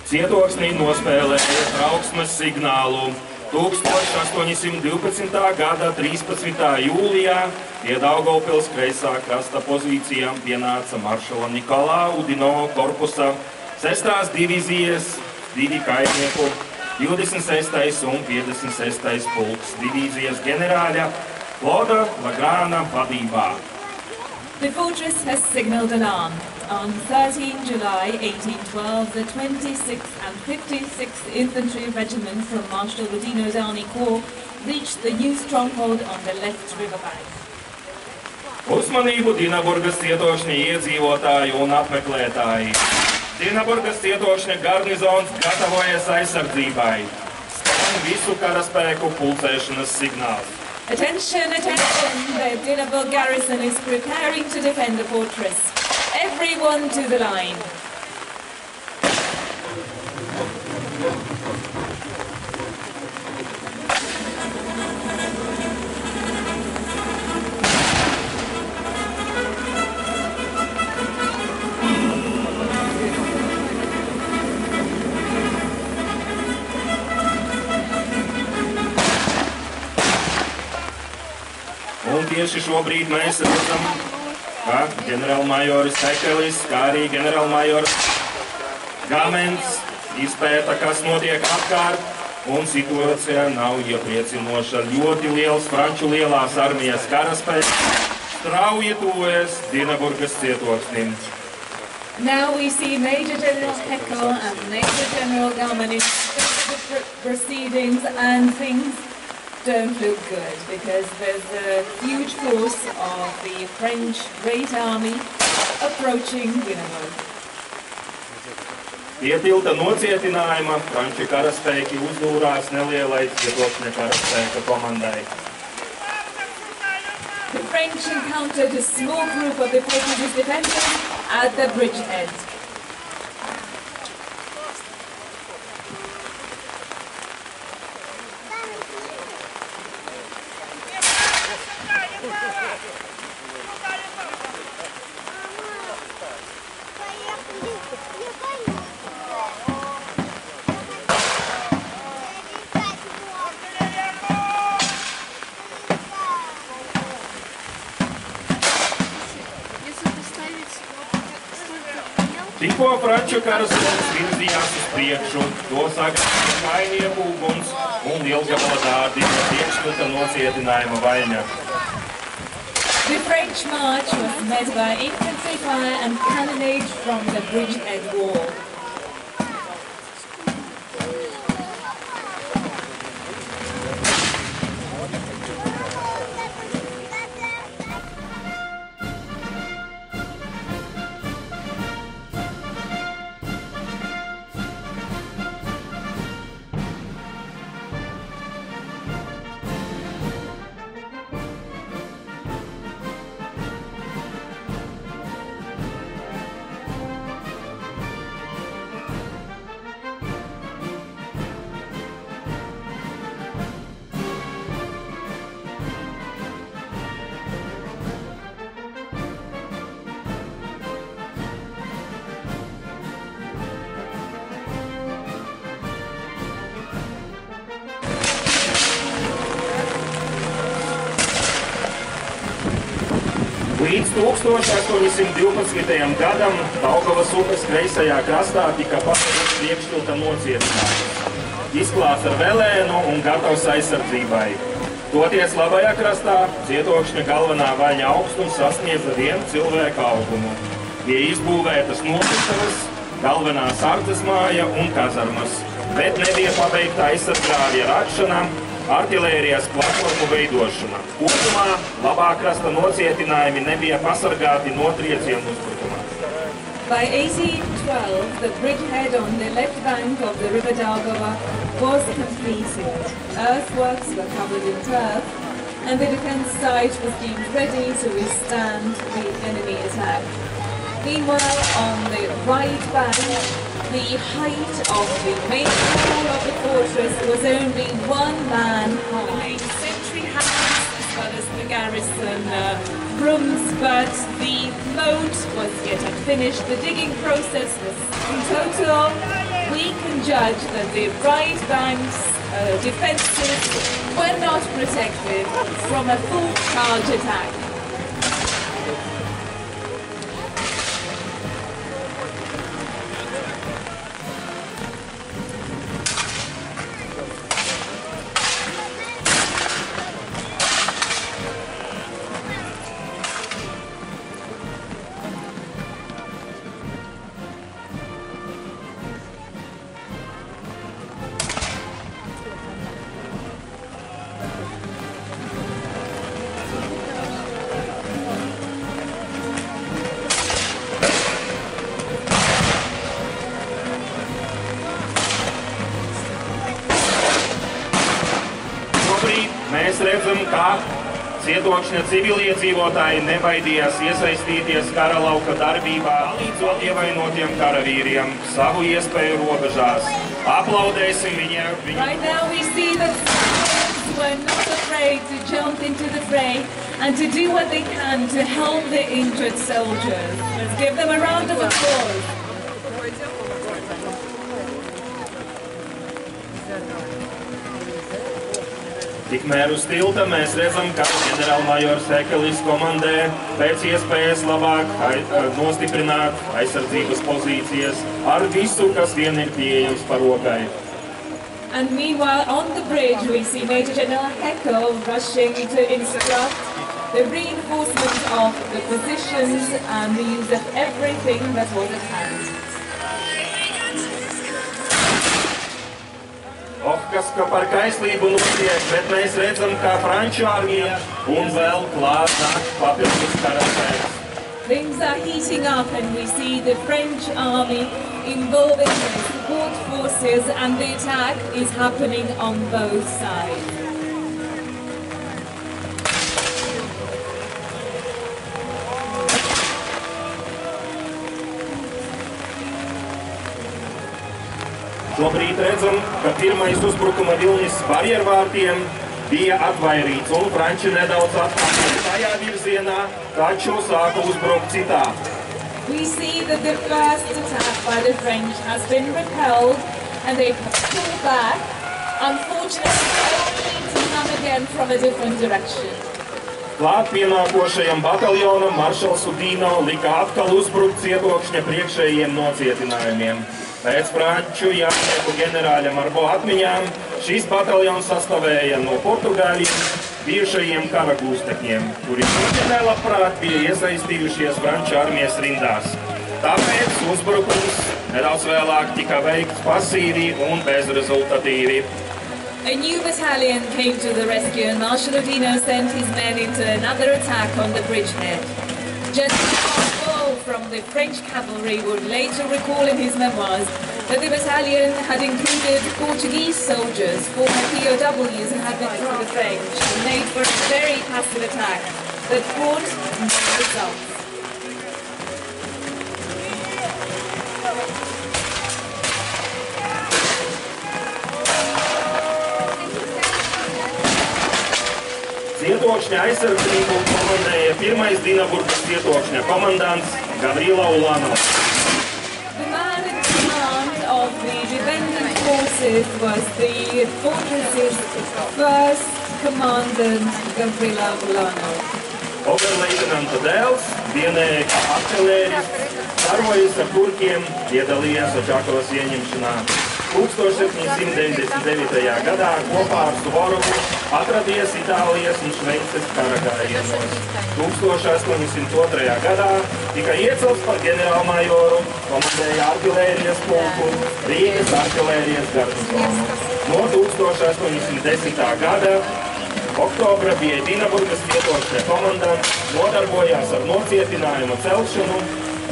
Cietoksnī nospēlēja trauksmes signālu. 1812. gada 13. jūlijā pie Daugavpils kreisā krasta pozīcijām pienāca maršala Nikolā Udino korpusa 6. divīzijas 2 kaitnieku 26. un 56. pulks divīzijas ģenerāļa Klauda Lagrāna vadībā. The fortress has signaled alarm. On 13 July 1812, the 26th and 56th Infantry Regiment from Marshal Udino's Army Corps reached the new stronghold on the left river bank. Uzmanību Dinaburgas cietoksņa iedzīvotāji un apmeklētāji. Dinaburgas cietoksņa garnizons gatavojas aizsardzībai. Skan visu karaspēku pulcēšanas signāls. Attention, attention! The Dinaburg garrison is preparing to defend the fortress. Everyone to the line. Un tieši šobrīd mēs redzam, ka ģenerālmajoris Hekelis, kā arī ģenerālmajors Gamens izpēta, kas notiek apkārt, un situācija nav iepriecinoša. Ļoti liels franču lielās armijas karaspēks strauji tuvojas Dinaburgas cietoksnim. Now we see Major General Heckel and Major General Gamen proceedings, and things don't look good because there's a huge force of the French Great Army approaching Dinaburg. Pie tilta nocietinājuma franču karaspēki uzdūrās nelielai cietoksņa karaspēka komandai. The French encountered a small group of the Portuguese defenders at the bridgehead. Tikko franču karaspēks virzījās uz priekšu, to sagaidīja kainieku uguns un lielgabala dārdi no priekšpilta nocietinājuma vaļņaka. The French march was met by infantry fire and cannonade from the bridgehead wall. Līdz 1812. gadam Daugavas upes kreisajā krastā tika paturēts priekšpilta nocietinājums. Izklāts ar velēnu un gatavs aizsardzībai. Toties labajā krastā cietokšņa galvenā vaļņa augstums sasniedza 1 cilvēku augumu. Bija izbūvētas nometnes, galvenā sardzes māja un kazarmas, bet nebija pabeigta aizsardzāvja rakšana, artilērijas platformu veidošana. Kopumā labā krasta nocietinājumi nebija pasargāti no triecienu uzbrukumā. By 1812, the bridgehead on the left bank of the river Daugava was completed. Earthworks were covered in turf, and the defense site was deemed ready to withstand the enemy attack. Meanwhile, on the right bank, the height of the main wall of the fortress was only 1 man high. Sentry houses well as the garrison rooms, but the moat was yet unfinished. The digging process was in total. We can judge that the right bank's defences were not protected from a full charge attack. Mēs redzam, ka Cietokšņa civiliedzīvotāji nebaidījās iesaistīties kara lauka darbībā, palīdzot ievainotiem karavīriem savu iespēju robežās. Aplaudēsim viņiem! Right now we see that civilians were not afraid to jump into the fray and to do what they can to help the injured soldiers. Let's give them a round of applause. Tikmēr uz tilta mēs redzam, ka ģenerālmajors Hekelis komandē pēc iespējas labāk nostiprināt aizsardzības pozīcijas ar visu, kas vien ir pieejams par rokai. And meanwhile, on the bridge, we see Major General Heckel rushing to instruct the reinforcement of the positions and the use of everything that was at hand. Kas ka par kaislību notiek, bet mēs redzam, ka Franču armija un vēl klāt nāk papildus karaspēks. Things are heating up and we see the French army involving their support forces and the attack is happening on both sides. Šobrīd redzam, ka pirmais uzbrukuma vilnis barjervārtiem bija atvairīts un Franči nedaudz atpakaļ tajā virzienā, taču sāka uzbrukt citā. We see that the first attack by the French has been repelled and they pull back, unfortunately only to come again from a different direction. Klāt pienākošajam bataljonam maršals Udino lika atkal uzbrukt Cietokšņa priekšējiem nocietinājumiem. Pēc Franču jānieku ģenerāļa Marbo atmiņām šis bataljons sastāvēja no portugāļiem, bijušajiem karagūstekņiem, kuri nelabprāt bija iesaistījušies Franču armijas rindās. Tāpēc uzbrukums nedaudz vēlāk tika veikts pasīvi un bezrezultatīvi. A new battalion came to the rescue and Marshal Udino sent his men into another attack on the bridgehead. General from the French cavalry would later recall in his memoirs that the battalion had included Portuguese soldiers, former POWs, and had been through the French and made for a very passive attack that brought no results. Cietokšņa aizsardzību komandēja pirmais Dinaburgas Cietokšņa komandants Gavrila Ulanov. The man in command of the defendant forces was the fortress's first commandant, Gavrila Ulanov. Oberleitenanta dēls, vienēja artilērists, darbojas ar turkiem, piedalījās Očakovas ieņemšanā. 1799. gadā kopā ar Suvorovu atradies Itālijas un Šveices kara gājienos. 1802. gadā tika iecelts par ģenerālmajoru, komandēja artilērijas pulku, Rīgas artilērijas garnizonu. No 1810. gada oktobra bija Dinaburgas Cietokšņa komandants, nodarbojās ar nocietinājumu celšanu.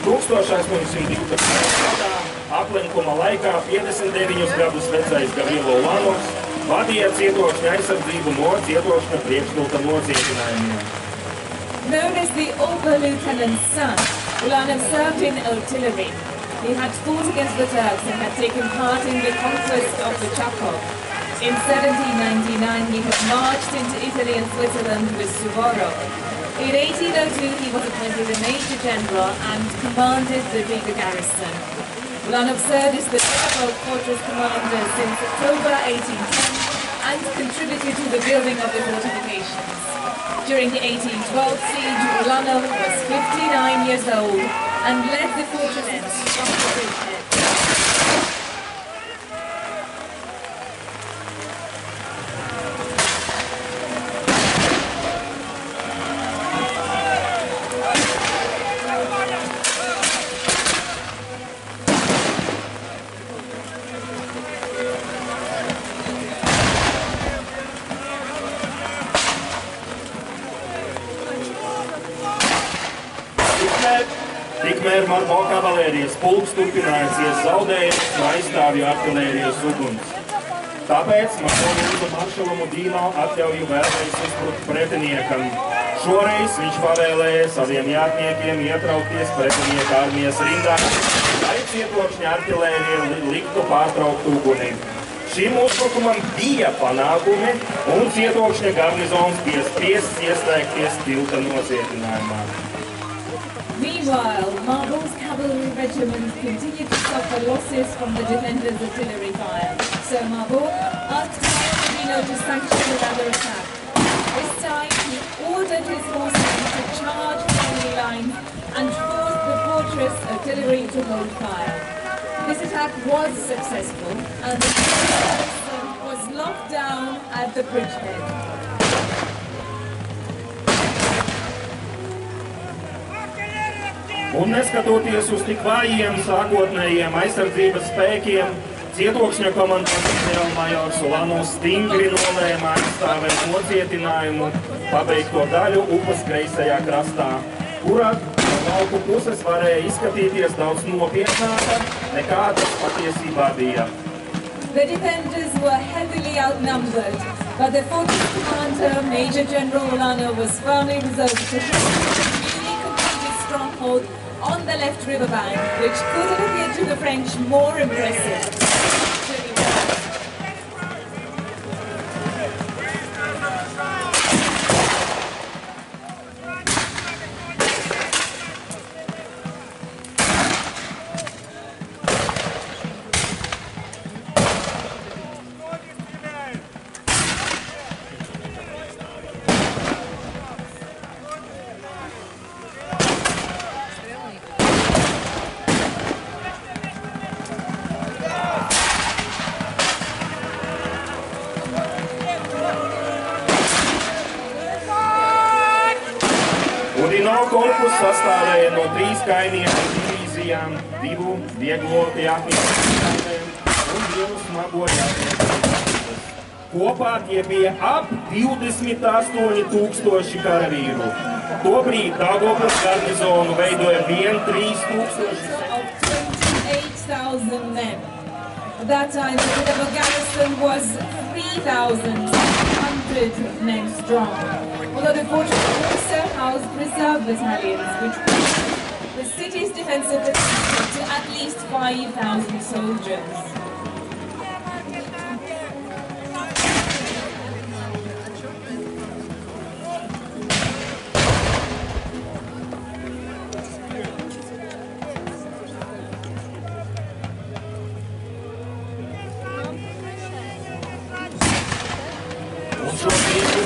1812. gadā aplenkuma laikā 59 gadus vecais Gavrilo Ulanovs vadīja Cietokšņa aizsardzību no Cietokšņa priekšpilka nocietinājumiem. Known as the Oberlieutenant's son, Ulanov served in artillery. He had fought against the Turks and had taken part in the conquest of the Chakov. In 1799, he had marched into Italy and Switzerland with Suvorov. In 1802, he was appointed a Major General and commanded the Riga garrison. Ulanov served as the Riga fortress commander since October 1810 and contributed to the building of the fortifications. During the 1812 siege, Ulanov was 59 years old and led the fortress from the bridgehead. Tikmēr Marbo kavalērijas pulks turpinājusies zaudējumus no aizstāvju artilērijas uguns. Tāpēc Marbo lūdza maršalu Mudino atļauju vēlreiz uzbrukt pretiniekam. Šoreiz viņš pavēlēja saviem jātniekiem ietraukties pretinieka armijas rindā, lai cietokšņa artilērija liktu pārtraukt uguni. Šim uzbrukumam bija panākumi, un cietokšņa garnizons bija spiests ieslēgties tilta nocietinājumā. Meanwhile, Marbo's cavalry regiment continued to suffer losses from the defenders' artillery fire. So Marbo asked Mudino to sanction another attack. This time, he ordered his forces to charge the enemy lines and forced the fortress artillery to hold fire. This attack was successful, and the garrison was locked down at the bridgehead. Un neskatoties uz tik vājiem sākotnējiem aizsardzības spēkiem, cietokšņa komandants ģenerālmajors Ulanovs stingri nolēma aizstāvēt nocietinājumu pabeigto daļu upes kreisajā krastā, kurā no lauku puses varēja izskatīties daudz nopietnāka nekā tas patiesībā bija. The defenders were heavily outnumbered, but the fortress commander, Major General Ulanov, was firmly resolved to newly completed stronghold on the left river bank, which could have appeared to the French more impressive. Mudino korpus sastāvēja no 3 kainieku divīzijām, 2 vieglo jātnieku un 1 smago jātnieku. Kopā tie bija ap 28,000 karavīru. Tobrīd Daugavpils garnizonu veidoja vien 3,000. 28,000 men. At that time, the Daugava garrison was 3,100 men strong. Although the fortress also housed reserve battalions, which pushed the city's defensive potential to at least 5,000 soldiers.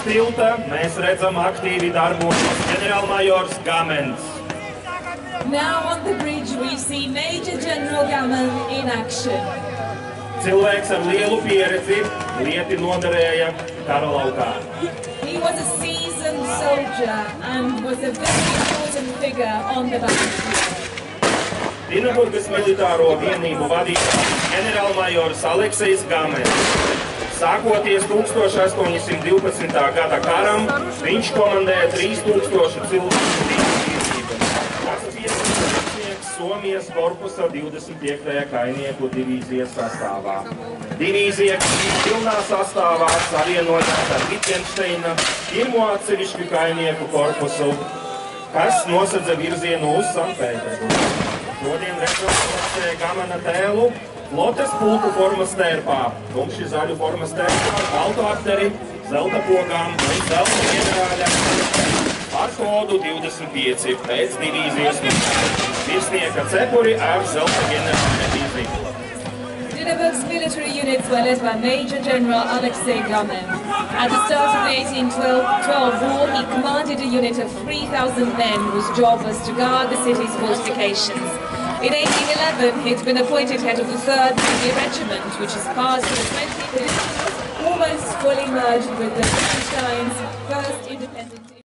Tilta mēs redzam aktīvi darbojas ģenerālmajors Gamens. Now on the bridge we see Major General Gamen in action. Cilvēks ar lielu pieredzi lieti noderēja kara laukā. He was a seasoned soldier and was a very important figure on the battlefield. Dinaburgas militāro vienību vadīja ģenerālmajors Aleksejs Gamens. Sākoties 1812. gada karam, viņš komandēja 3,000 cilvēku vienību. Tas bija Somijas korpusa 25. kainieku divīzijas sastāvā. Divīzija bija pilnā sastāvā savienojās ar Wittgensteina 1. atsevišķu kainieku korpusu, kas nosedza virzienu uz Sanktpēterburgu. Šodien redzot Gamena tēlu Flotes pulku formas stērpā, tumši zaļu formas stērpā, baltu apdari, zelta pogām un zelta ģenerāļiem ar kodu 25 pēc divīzijas virsnieka cepuri ar zelta ģenerāļa divīziju. Nunavut's military units were led by Major General Alexei Gamen. At the start of the 1812 war, he commanded a unit of 3,000 men whose job was to guard the city's fortifications. In 1811, he'd been appointed head of the 3rd Navy Regiment, which is part of the 20th, almost fully merged with the Liechtenstein's first independent